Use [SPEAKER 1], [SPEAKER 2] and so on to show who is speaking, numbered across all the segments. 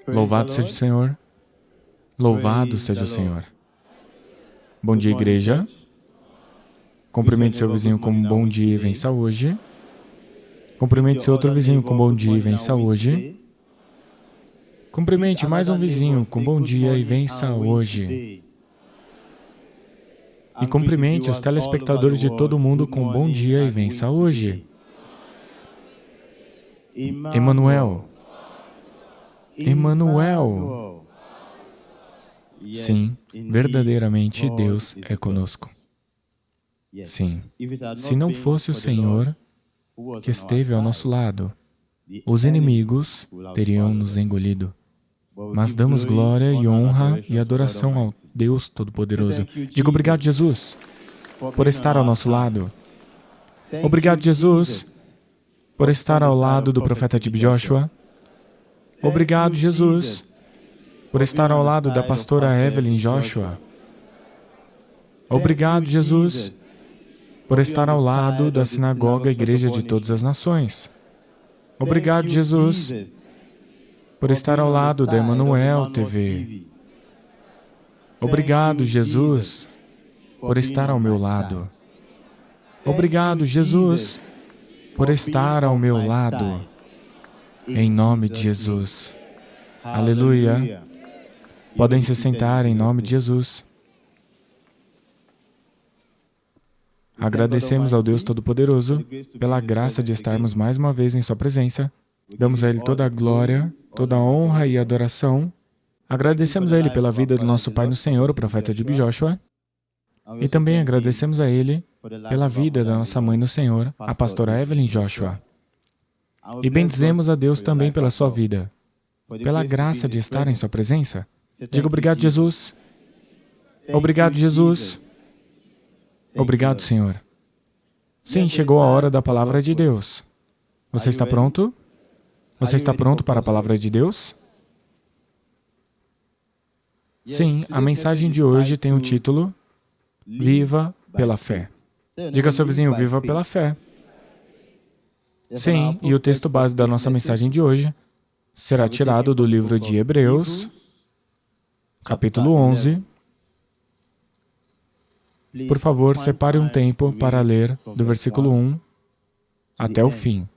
[SPEAKER 1] Louvado seja o Senhor. Louvado seja o Senhor. Bom dia, igreja. Cumprimente seu vizinho com um bom dia e vença hoje. Cumprimente seu outro vizinho com bom dia e vença hoje. Cumprimente mais um vizinho com bom dia e vença hoje. E cumprimente os telespectadores de todo mundo com bom dia e vença hoje. Emmanuel. Emmanuel. Sim, verdadeiramente Deus é conosco. Sim, se não fosse o Senhor que esteve ao nosso lado, os inimigos teriam nos engolido. Mas damos glória e honra e adoração ao Deus Todo-Poderoso. Diga obrigado, Jesus, por estar ao nosso lado. Obrigado, Jesus, por estar ao lado do profeta T.B. Joshua. Obrigado, Jesus, por estar ao lado da pastora Evelyn Joshua. Obrigado, Jesus, por estar ao lado da Sinagoga Igreja de Todas as Nações. Obrigado, Jesus, por estar ao lado da Emmanuel TV. Obrigado, Jesus, por estar ao meu lado. Obrigado, Jesus, por estar ao meu lado. Em nome de Jesus. Aleluia. Podem se sentar em nome de Jesus. Agradecemos ao Deus Todo-Poderoso pela graça de estarmos mais uma vez em Sua presença. Damos a Ele toda a glória, toda a honra e adoração. Agradecemos a Ele pela vida do nosso Pai no Senhor, o profeta T.B. Joshua. E também agradecemos a Ele pela vida da nossa mãe no Senhor, a pastora Evelyn Joshua. E bendizemos a Deus também pela sua vida, pela graça de estar em Sua presença. Diga obrigado, Jesus. Obrigado, Jesus. Obrigado, Senhor. Sim, chegou a hora da palavra de Deus. Você está pronto? Você está pronto para a palavra de Deus? Sim, a mensagem de hoje tem o título Viva pela Fé. Diga ao seu vizinho, viva pela fé. Sim, e o texto base da nossa mensagem de hoje será tirado do livro de Hebreus, capítulo 11. Por favor, separe um tempo para ler do versículo 1 até o fim,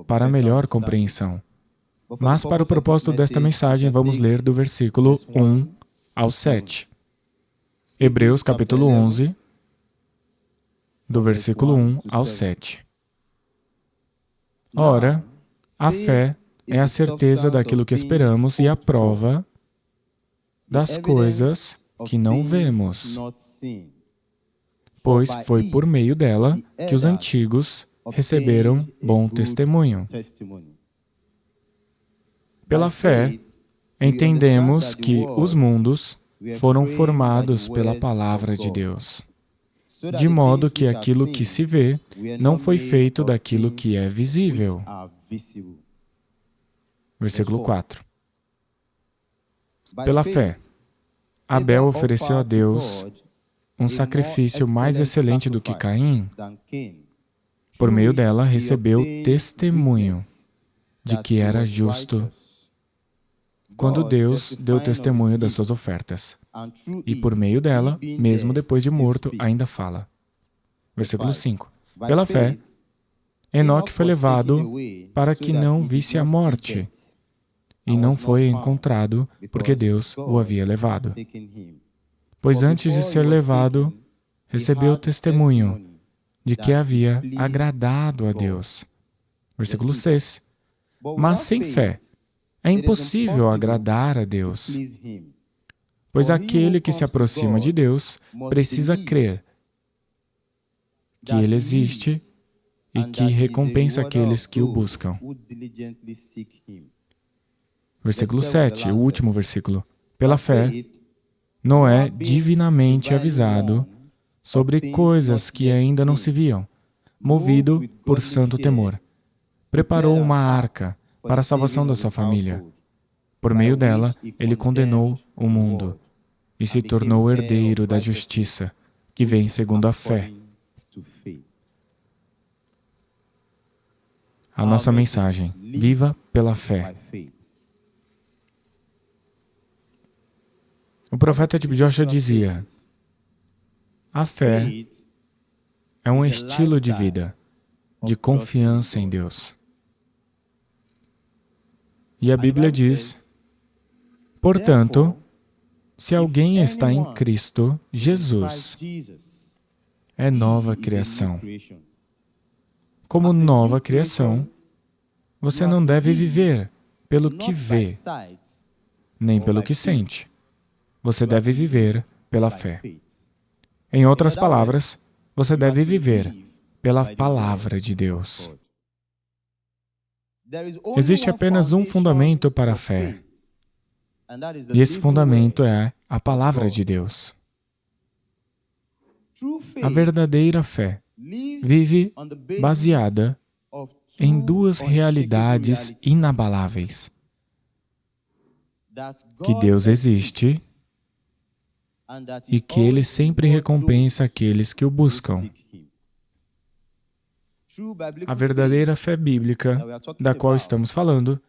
[SPEAKER 1] para melhor compreensão. Mas, para o propósito desta mensagem, vamos ler do versículo 1 ao 7. Hebreus, capítulo 11, do versículo 1 ao 7. Ora, a fé é a certeza daquilo que esperamos e a prova das coisas que não vemos, pois foi por meio dela que os antigos receberam bom testemunho. Pela fé, entendemos que os mundos foram formados pela palavra de Deus, de modo que aquilo que se vê não foi feito daquilo que é visível. Versículo 4. Pela fé, Abel ofereceu a Deus um sacrifício mais excelente do que Caim. Por meio dela, recebeu testemunho de que era justo, quando Deus deu testemunho das suas ofertas. E por meio dela, mesmo depois de morto, ainda fala. Versículo 5. Pela fé, Enoque foi levado para que não visse a morte, e não foi encontrado porque Deus o havia levado. Pois antes de ser levado, recebeu testemunho de que havia agradado a Deus. Versículo 6. Mas sem fé, é impossível agradar a Deus, pois aquele que se aproxima de Deus precisa crer que Ele existe e que recompensa aqueles que o buscam. Versículo 7, o último versículo. Pela fé, Noé, divinamente avisado sobre coisas que ainda não se viam, movido por santo temor, preparou uma arca para a salvação da sua família. Por meio dela, ele condenou o mundo e se tornou herdeiro da justiça, que vem segundo a fé. A nossa mensagem, viva pela fé. O profeta Joshua dizia: a fé é um estilo de vida, de confiança em Deus. E a Bíblia diz: portanto, se alguém está em Cristo Jesus, é nova criação. Como nova criação, você não deve viver pelo que vê, nem pelo que sente. Você deve viver pela fé. Em outras palavras, você deve viver pela palavra de Deus. Existe apenas um fundamento para a fé, e esse fundamento é a palavra de Deus. A verdadeira fé vive baseada em duas realidades inabaláveis: que Deus existe e que Ele sempre recompensa aqueles que o buscam. A verdadeira fé bíblica, da qual estamos falando,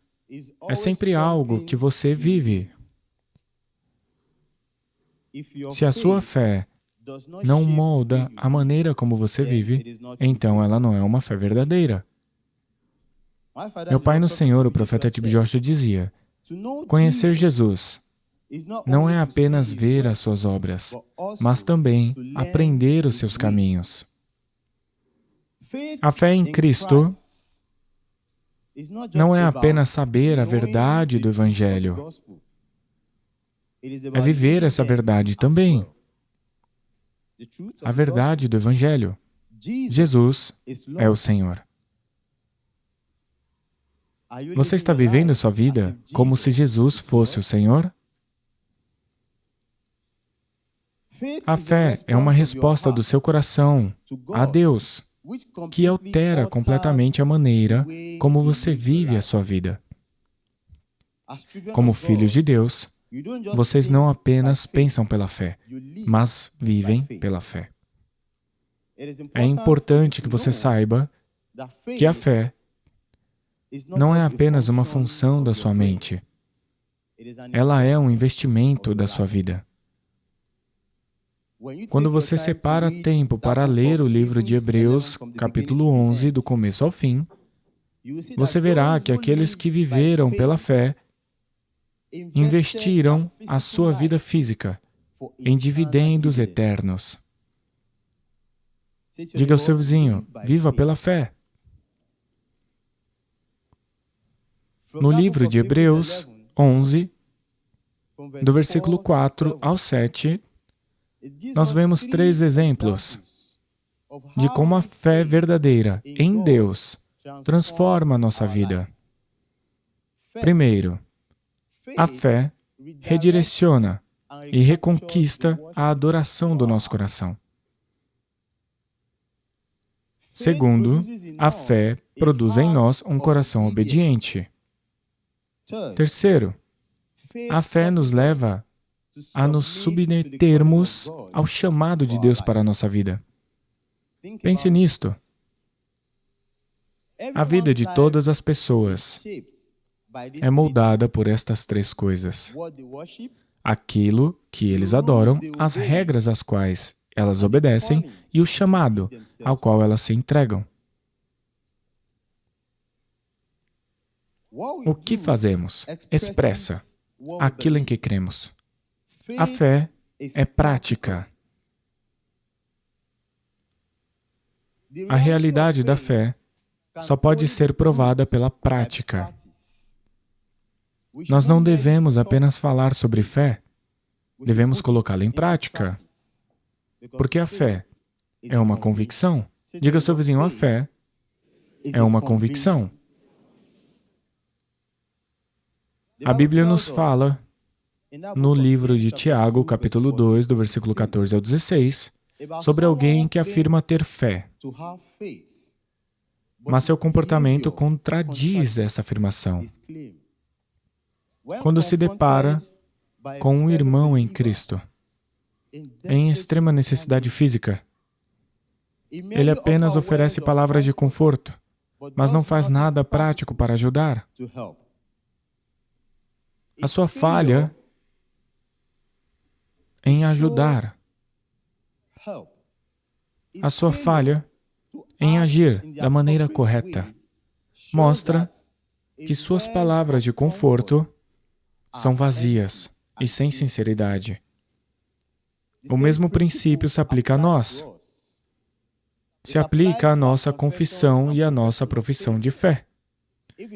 [SPEAKER 1] é sempre algo que você vive. Se a sua fé não molda a maneira como você vive, então ela não é uma fé verdadeira. Meu pai no Senhor, o profeta Joshua, dizia: conhecer Jesus não é apenas ver as suas obras, mas também aprender os seus caminhos. A fé em Cristo não é apenas saber a verdade do Evangelho, é viver essa verdade também. A verdade do Evangelho. Jesus é o Senhor. Você está vivendo a sua vida como se Jesus fosse o Senhor? A fé é uma resposta do seu coração a Deus, que altera completamente a maneira como você vive a sua vida. Como filhos de Deus, vocês não apenas pensam pela fé, mas vivem pela fé. É importante que você saiba que a fé não é apenas uma função da sua mente. Ela é um investimento da sua vida. Quando você separa tempo para ler o livro de Hebreus, capítulo 11, do começo ao fim, você verá que aqueles que viveram pela fé investiram a sua vida física em dividendos eternos. Diga ao seu vizinho: viva pela fé. No livro de Hebreus 11, do versículo 4 ao 7, nós vemos 3 exemplos de como a fé verdadeira em Deus transforma a nossa vida. Primeiro, a fé redireciona e reconquista a adoração do nosso coração. Segundo, a fé produz em nós um coração obediente. Terceiro, a fé nos leva a nos submetermos ao chamado de Deus para a nossa vida. Pense nisto. A vida de todas as pessoas é moldada por estas 3 coisas: aquilo que eles adoram, as regras às quais elas obedecem e o chamado ao qual elas se entregam. O que fazemos expressa aquilo em que cremos. A fé é prática. A realidade da fé só pode ser provada pela prática. Nós não devemos apenas falar sobre fé, devemos colocá-la em prática. Porque a fé é uma convicção. Diga ao seu vizinho: a fé é uma convicção. A Bíblia nos fala, no livro de Tiago, capítulo 2, do versículo 14 ao 16, sobre alguém que afirma ter fé, mas seu comportamento contradiz essa afirmação. Quando se depara com um irmão em Cristo, em extrema necessidade física, ele apenas oferece palavras de conforto, mas não faz nada prático para ajudar. A sua falha em ajudar. A sua falha em agir da maneira correta mostra que suas palavras de conforto são vazias e sem sinceridade. O mesmo princípio se aplica a nós. Se aplica à nossa confissão e à nossa profissão de fé.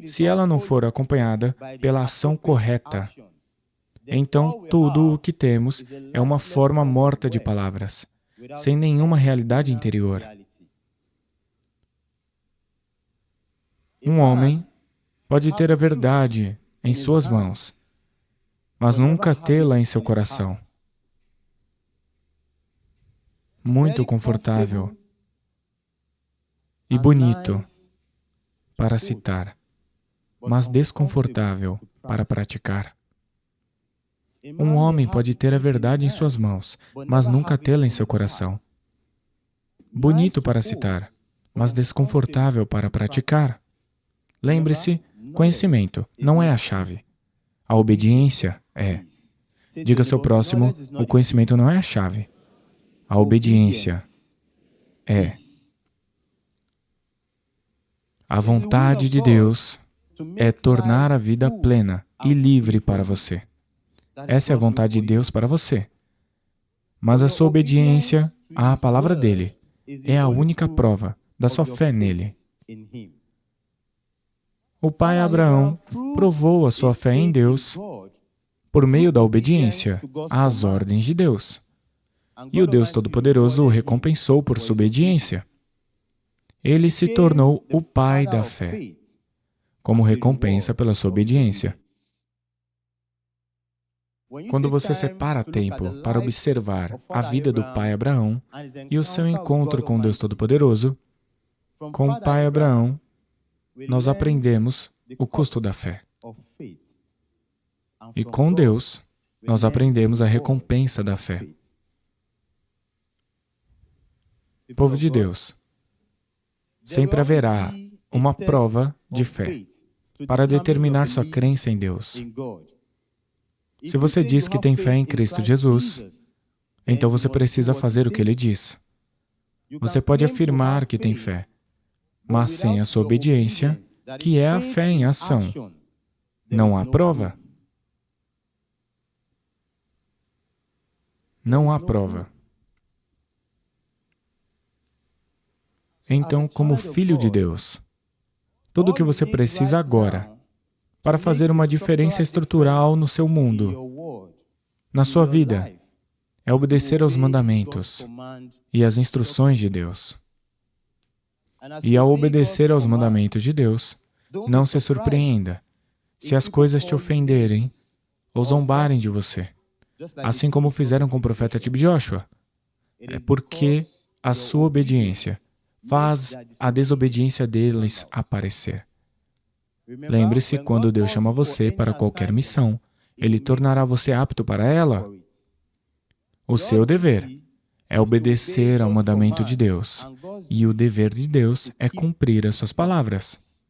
[SPEAKER 1] Se ela não for acompanhada pela ação correta, então tudo o que temos é uma forma morta de palavras, sem nenhuma realidade interior. Um homem pode ter a verdade em suas mãos, mas nunca tê-la em seu coração. Muito confortável e bonito para citar, mas desconfortável para praticar. Um homem pode ter a verdade em suas mãos, mas nunca tê-la em seu coração. Bonito para citar, mas desconfortável para praticar. Lembre-se, conhecimento não é a chave. A obediência é. Diga ao seu próximo, o conhecimento não é a chave. A obediência é. A vontade de Deus é tornar a vida plena e livre para você. Essa é a vontade de Deus para você. Mas a sua obediência à palavra dele é a única prova da sua fé nele. O pai Abraão provou a sua fé em Deus por meio da obediência às ordens de Deus. E o Deus Todo-Poderoso o recompensou por sua obediência. Ele se tornou o pai da fé, como recompensa pela sua obediência. Quando você separa tempo para observar a vida do pai Abraão e o seu encontro com Deus Todo-Poderoso, com o pai Abraão, nós aprendemos o custo da fé. E com Deus, nós aprendemos a recompensa da fé. Povo de Deus, sempre haverá uma prova de fé para determinar sua crença em Deus. Se você diz que tem fé em Cristo Jesus, então você precisa fazer o que Ele diz. Você pode afirmar que tem fé, mas sem a sua obediência, que é a fé em ação, não há prova. Não há prova. Então, como filho de Deus, tudo o que você precisa agora para fazer uma diferença estrutural no seu mundo, na sua vida, é obedecer aos mandamentos e às instruções de Deus. E ao obedecer aos mandamentos de Deus, não se surpreenda se as coisas te ofenderem ou zombarem de você, assim como fizeram com o profeta Tibjoshua. É porque a sua obediência faz a desobediência deles aparecer. Lembre-se, quando Deus chama você para qualquer missão, Ele tornará você apto para ela. O seu dever é obedecer ao mandamento de Deus, e o dever de Deus é cumprir as suas palavras.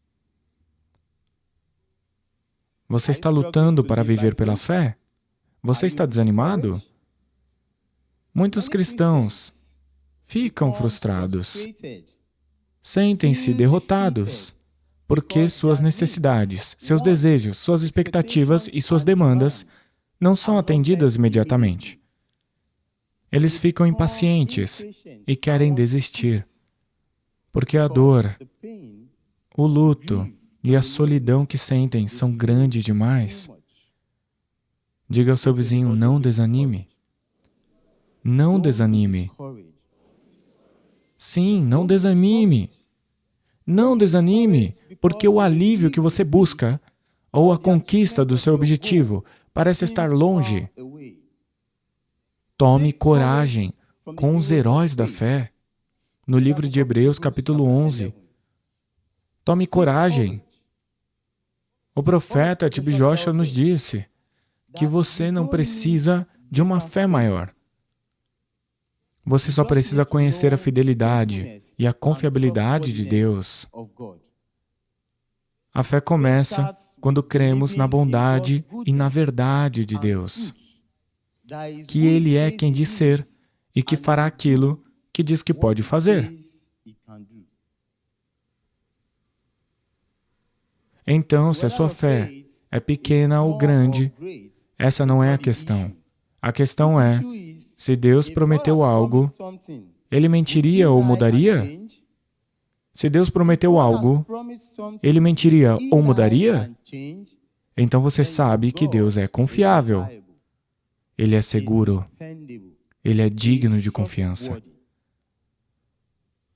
[SPEAKER 1] Você está lutando para viver pela fé? Você está desanimado? Muitos cristãos ficam frustrados, sentem-se derrotados, porque suas necessidades, seus desejos, suas expectativas e suas demandas não são atendidas imediatamente. Eles ficam impacientes e querem desistir, porque a dor, o luto e a solidão que sentem são grandes demais. Diga ao seu vizinho, não desanime. Não desanime. Sim, não desanime. Não desanime, porque o alívio que você busca, ou a conquista do seu objetivo, parece estar longe. Tome coragem com os heróis da fé. No livro de Hebreus, capítulo 11. Tome coragem. O profeta Tibjoshua nos disse que você não precisa de uma fé maior. Você só precisa conhecer a fidelidade e a confiabilidade de Deus. A fé começa quando cremos na bondade e na verdade de Deus. que Ele é quem diz ser e que fará aquilo que diz que pode fazer. Então, se a sua fé é pequena ou grande, essa não é a questão. A questão é, se Deus prometeu algo, Ele mentiria ou mudaria? Se Deus prometeu algo, Ele mentiria ou mudaria? Então você sabe que Deus é confiável. Ele é seguro. Ele é digno de confiança.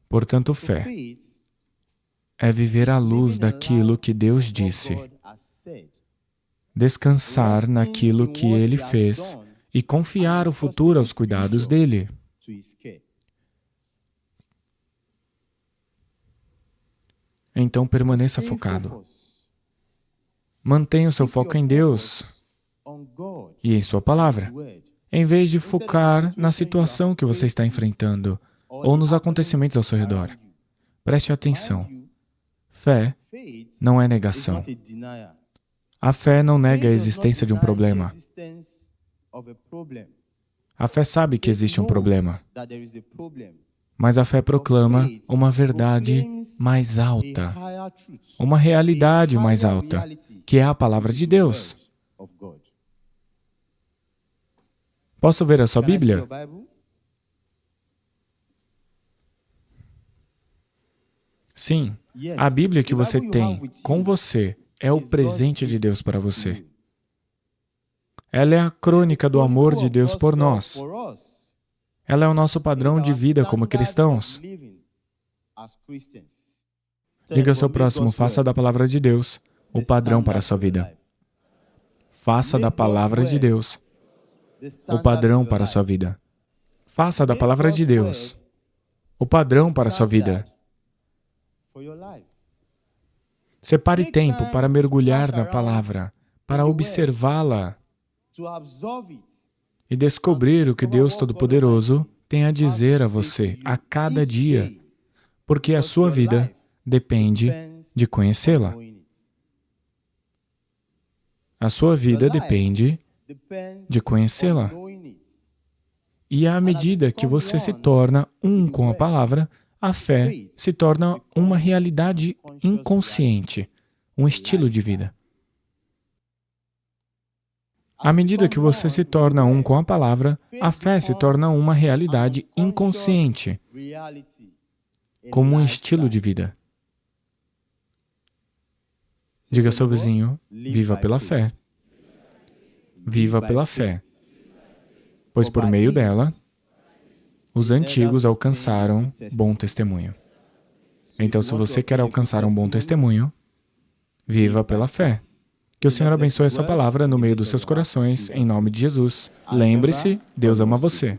[SPEAKER 1] Portanto, fé é viver à luz daquilo que Deus disse, descansar naquilo que Ele fez e confiar o futuro aos cuidados dEle. Então permaneça focado. Mantenha o seu foco em Deus e em Sua Palavra, em vez de focar na situação que você está enfrentando ou nos acontecimentos ao seu redor. Preste atenção. Fé não é negação. A fé não nega a existência de um problema. A fé sabe que existe um problema, mas a fé proclama uma verdade mais alta, uma realidade mais alta, que é a Palavra de Deus. Posso ver a sua Bíblia? Sim, a Bíblia que você tem com você é o presente de Deus para você. Ela é a crônica do amor de Deus por nós. Ela é o nosso padrão de vida como cristãos. Diga ao seu próximo, faça da Palavra de Deus o padrão para a sua vida. Faça da Palavra de Deus o padrão para a sua vida. Faça da Palavra de Deus o padrão para a sua vida. Separe tempo para mergulhar na Palavra, para observá-la e descobrir o que Deus Todo-Poderoso tem a dizer a você a cada dia, porque a sua vida depende de conhecê-la. A sua vida depende de conhecê-la. E à medida que você se torna um com a Palavra, a fé se torna uma realidade inconsciente, um estilo de vida. À medida que você se torna um com a Palavra, a fé se torna uma realidade inconsciente, como um estilo de vida. Diga ao seu vizinho, viva pela fé. Viva pela fé, pois por meio dela, os antigos alcançaram bom testemunho. Então, se você quer alcançar um bom testemunho, viva pela fé. Que o Senhor abençoe essa palavra no meio dos seus corações, em nome de Jesus. Lembre-se, Deus ama você.